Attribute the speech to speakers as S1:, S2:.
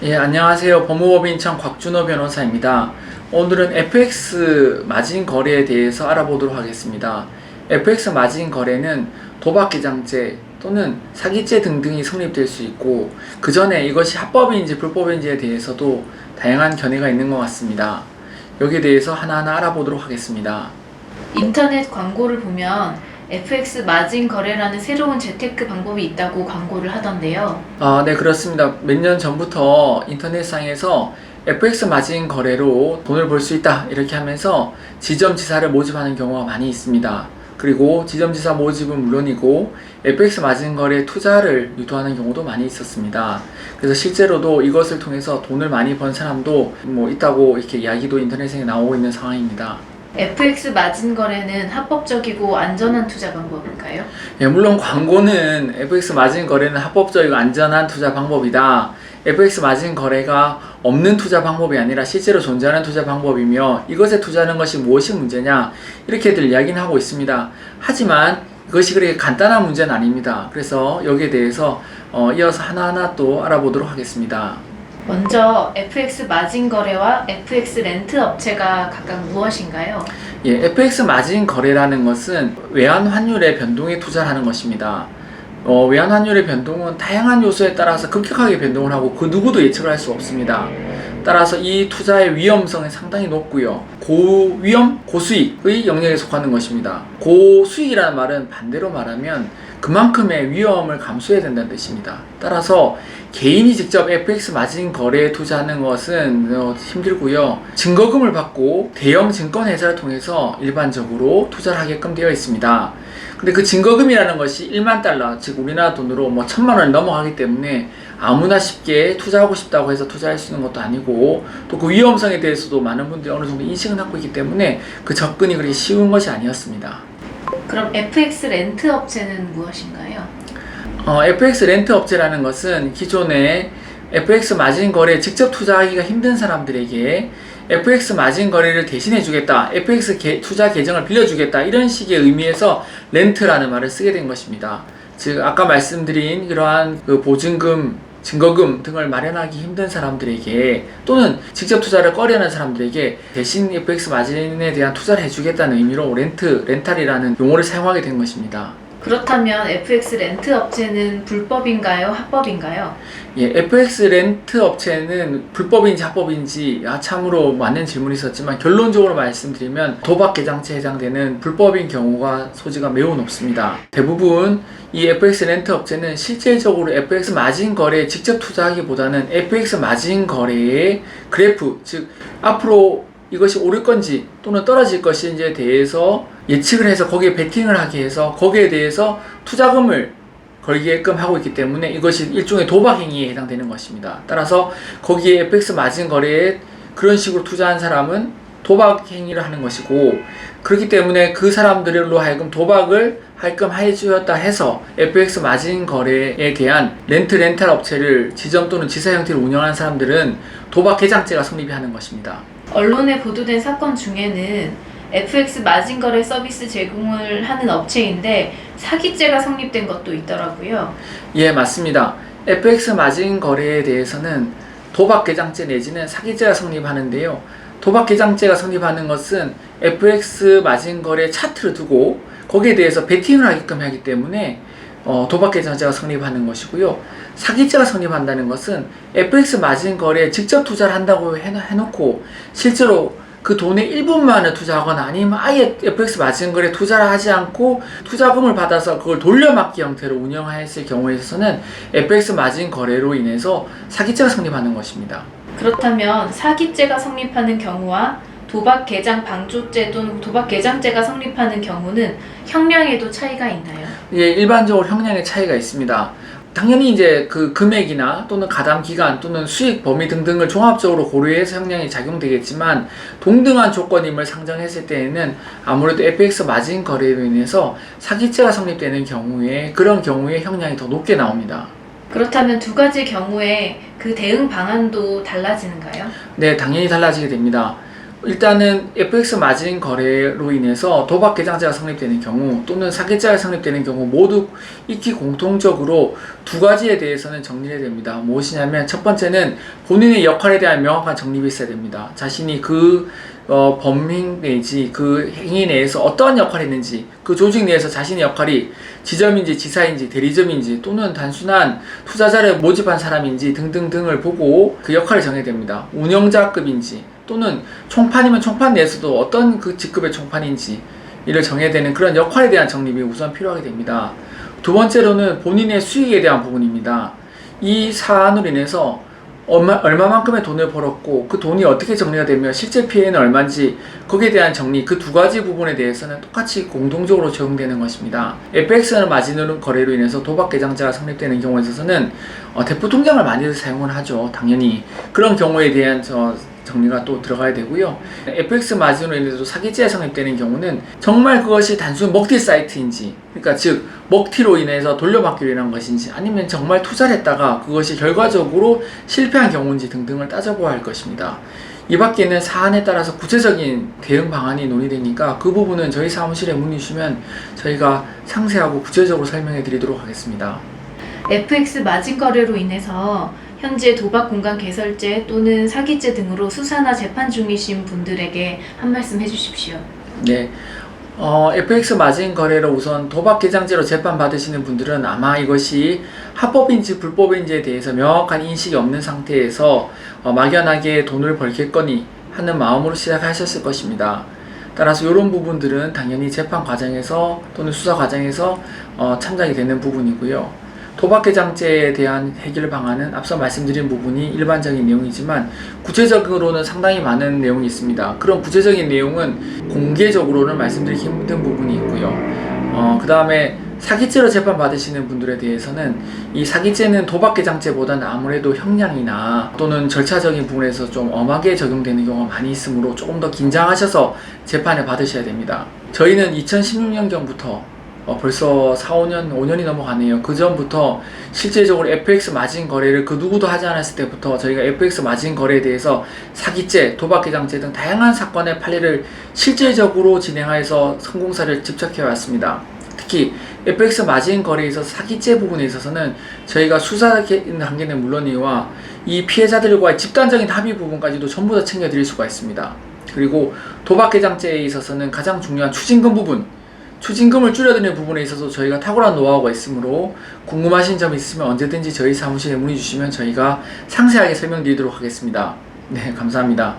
S1: 예, 안녕하세요. 법무법인 인천 곽준호 변호사입니다. 오늘은 FX 마진 거래에 대해서 알아보도록 하겠습니다. FX 마진 거래는 도박 개장죄 또는 사기죄 등등이 성립될 수 있고, 그 전에 이것이 합법인지 불법인지에 대해서도 다양한 견해가 있는 것 같습니다. 여기에 대해서 하나하나 알아보도록 하겠습니다.
S2: 인터넷 광고를 보면 FX 마진 거래라는 새로운 재테크 방법이 있다고 광고를 하던데요.
S1: 네, 그렇습니다. 몇 년 전부터 인터넷상에서 FX 마진 거래로 돈을 벌 수 있다 이렇게 하면서 지점지사를 모집하는 경우가 많이 있습니다. 그리고 지점지사 모집은 물론이고 FX 마진 거래 투자를 유도하는 경우도 많이 있었습니다. 그래서 실제로도 이것을 통해서 돈을 많이 번 사람도 있다고 이렇게 이야기도 인터넷에 나오고 있는 상황입니다.
S2: FX 마진 거래는 합법적이고 안전한 투자 방법인가요?
S1: 예, 물론 광고는 FX 마진 거래는 합법적이고 안전한 투자 방법이다. FX 마진 거래가 없는 투자 방법이 아니라 실제로 존재하는 투자 방법이며 이것에 투자하는 것이 무엇이 문제냐 이렇게들 이야기는 하고 있습니다. 하지만 이것이 그렇게 간단한 문제는 아닙니다. 그래서 여기에 대해서 이어서 하나하나 또 알아보도록 하겠습니다.
S2: 먼저 FX 마진 거래와 FX 렌트 업체가 각각 무엇인가요?
S1: 예, FX 마진 거래라는 것은 외환 환율의 변동에 투자를 하는 것입니다. 외환 환율의 변동은 다양한 요소에 따라서 급격하게 변동을 하고 그 누구도 예측을 할 수 없습니다. 따라서 이 투자의 위험성이 상당히 높고요. 고위험, 고수익의 영역에 속하는 것입니다. 고수익이라는 말은 반대로 말하면 그만큼의 위험을 감수해야 된다는 뜻입니다. 따라서 개인이 직접 FX 마진 거래에 투자하는 것은 힘들고요. 증거금을 받고 대형 증권회사를 통해서 일반적으로 투자를 하게끔 되어 있습니다. 근데 그 증거금이라는 것이 1만 달러, 즉 우리나라 돈으로 1,000만 원을 넘어가기 때문에 아무나 쉽게 투자하고 싶다고 해서 투자할 수 있는 것도 아니고 또 그 위험성에 대해서도 많은 분들이 어느 정도 인식은 하고 있기 때문에 그 접근이 그렇게 쉬운 것이 아니었습니다.
S2: 그럼 FX 렌트 업체는 무엇인가요?
S1: FX 렌트 업체라는 것은 기존에 FX 마진 거래에 직접 투자하기가 힘든 사람들에게 FX 마진 거래를 대신해 주겠다, FX 투자 계정을 빌려주겠다 이런 식의 의미에서 렌트라는 말을 쓰게 된 것입니다. 즉 아까 말씀드린 이러한 그 보증금, 증거금 등을 마련하기 힘든 사람들에게 또는 직접 투자를 꺼려하는 사람들에게 대신 FX 마진에 대한 투자를 해주겠다는 의미로 렌탈이라는 용어를 사용하게 된 것입니다.
S2: 그렇다면 FX 렌트 업체는 불법인가요? 합법인가요?
S1: 예, FX 렌트 업체는 불법인지 합법인지 참으로 맞는 질문이 있었지만 결론적으로 말씀드리면 도박 개장죄에 해당되는 불법인 경우가 소지가 매우 높습니다. 대부분 이 FX 렌트 업체는 실질적으로 FX 마진 거래에 직접 투자하기보다는 FX 마진 거래의 그래프, 즉 앞으로 이것이 오를 건지 또는 떨어질 것인지에 대해서 예측을 해서 거기에 베팅을 하게 해서 거기에 대해서 투자금을 걸게끔 하고 있기 때문에 이것이 일종의 도박 행위에 해당되는 것입니다. 따라서 거기에 FX 마진 거래에 그런 식으로 투자한 사람은 도박 행위를 하는 것이고, 그렇기 때문에 그 사람들로 하여금 도박을 하여금 해주었다 해서 FX 마진 거래에 대한 렌탈 업체를 지점 또는 지사 형태로 운영하는 사람들은 도박 개장죄가 성립하는 것입니다.
S2: 언론에 보도된 사건 중에는 FX 마진 거래 서비스 제공을 하는 업체인데 사기죄가 성립된 것도 있더라고요.
S1: 예, 맞습니다. FX 마진 거래에 대해서는 도박 개장죄 내지는 사기죄가 성립하는데요. 도박 개장죄가 성립하는 것은 FX 마진 거래 차트를 두고 거기에 대해서 베팅을 하게끔 하기 때문에 도박 개장죄가 성립하는 것이고요. 사기죄가 성립한다는 것은 FX 마진 거래에 직접 투자를 한다고 해놓고 실제로 그 돈의 일부만을 투자하거나 아니면 아예 FX 마진 거래에 투자를 하지 않고 투자금을 받아서 그걸 돌려막기 형태로 운영했을 경우에 있어서는 FX 마진 거래로 인해서 사기죄가 성립하는 것입니다.
S2: 그렇다면 사기죄가 성립하는 경우와 도박 개장 방조죄 또는 도박 개장죄가 성립하는 경우는 형량에도 차이가 있나요?
S1: 예, 일반적으로 형량의 차이가 있습니다. 당연히 이제 그 금액이나 또는 가담 기간 또는 수익 범위 등등을 종합적으로 고려해서 형량이 작용되겠지만 동등한 조건임을 상정했을 때에는 아무래도 FX 마진 거래로 인해서 사기죄가 성립되는 경우에 그런 경우에 형량이 더 높게 나옵니다.
S2: 그렇다면 두 가지 경우에 그 대응 방안도 달라지는가요?
S1: 네, 당연히 달라지게 됩니다. 일단은 FX 마진 거래로 인해서 도박 계장죄가 성립되는 경우 또는 사기죄가 성립되는 경우 모두 익히 공통적으로 두 가지에 대해서는 정리해야 됩니다. 무엇이냐면 첫 번째는 본인의 역할에 대한 명확한 정립이 있어야 됩니다. 자신이 그 범행 내지 그 행위 내에서 어떠한 역할을 했는지, 그 조직 내에서 자신의 역할이 지점인지 지사인지 대리점인지 또는 단순한 투자자를 모집한 사람인지 등등등을 보고 그 역할을 정해야 됩니다. 운영자급인지 또는 총판이면 총판 내에서도 어떤 그 직급의 총판인지 이를 정해야 되는 그런 역할에 대한 정립이 우선 필요하게 됩니다. 두 번째로는 본인의 수익에 대한 부분입니다. 이 사안으로 인해서 얼마만큼의 돈을 벌었고 그 돈이 어떻게 정리가 되며 실제 피해는 얼마인지 거기에 대한 정리, 그 두 가지 부분에 대해서는 똑같이 공동적으로 적용되는 것입니다. FX는 마진 거래로 인해서 도박 계장죄가 성립되는 경우에 있어서는 대포 통장을 많이들 사용을 하죠. 당연히 그런 경우에 대한 정리가 또 들어가야 되고요. FX 마진으로 인해서 사기죄가 성립되는 경우는 정말 그것이 단순 먹튀 사이트인지, 그러니까 즉 먹튀로 인해서 돌려받기로 인한 것인지 아니면 정말 투자를 했다가 그것이 결과적으로 실패한 경우인지 등등을 따져보아야 할 것입니다. 이 밖에는 사안에 따라서 구체적인 대응 방안이 논의되니까 그 부분은 저희 사무실에 문의 주시면 저희가 상세하고 구체적으로 설명해 드리도록 하겠습니다.
S2: FX 마진 거래로 인해서 현재 도박 공간 개설죄 또는 사기죄 등으로 수사나 재판 중이신 분들에게 한 말씀 해주십시오.
S1: 네. FX 마진 거래로 우선 도박 계장죄로 재판 받으시는 분들은 아마 이것이 합법인지 불법인지에 대해서 명확한 인식이 없는 상태에서 막연하게 돈을 벌겠거니 하는 마음으로 시작하셨을 것입니다. 따라서 이런 부분들은 당연히 재판 과정에서 또는 수사 과정에서 참작이 되는 부분이고요. 도박계장죄에 대한 해결 방안은 앞서 말씀드린 부분이 일반적인 내용이지만 구체적으로는 상당히 많은 내용이 있습니다. 그런 구체적인 내용은 공개적으로는 말씀드리기 힘든 부분이 있고요. 그 다음에 사기죄로 재판받으시는 분들에 대해서는 이 사기죄는 도박계장죄보다는 아무래도 형량이나 또는 절차적인 부분에서 좀 엄하게 적용되는 경우가 많이 있으므로 조금 더 긴장하셔서 재판을 받으셔야 됩니다. 저희는 2016년경부터 벌써 4-5년, 5년이 넘어가네요. 그 전부터 실제적으로 FX 마진 거래를 그 누구도 하지 않았을 때부터 저희가 FX 마진 거래에 대해서 사기죄, 도박계장죄 등 다양한 사건의 판례를 실질적으로 진행하여서 성공사를 집착해 왔습니다. 특히 FX 마진 거래에 있어서 사기죄 부분에 있어서는 저희가 수사 단계는 물론이와 이 피해자들과의 집단적인 합의 부분까지도 전부 다 챙겨드릴 수가 있습니다. 그리고 도박계장죄에 있어서는 가장 중요한 추징금 부분, 추징금을 줄여드리는 부분에 있어서 저희가 탁월한 노하우가 있으므로 궁금하신 점 있으면 언제든지 저희 사무실에 문의 주시면 저희가 상세하게 설명드리도록 하겠습니다. 네, 감사합니다.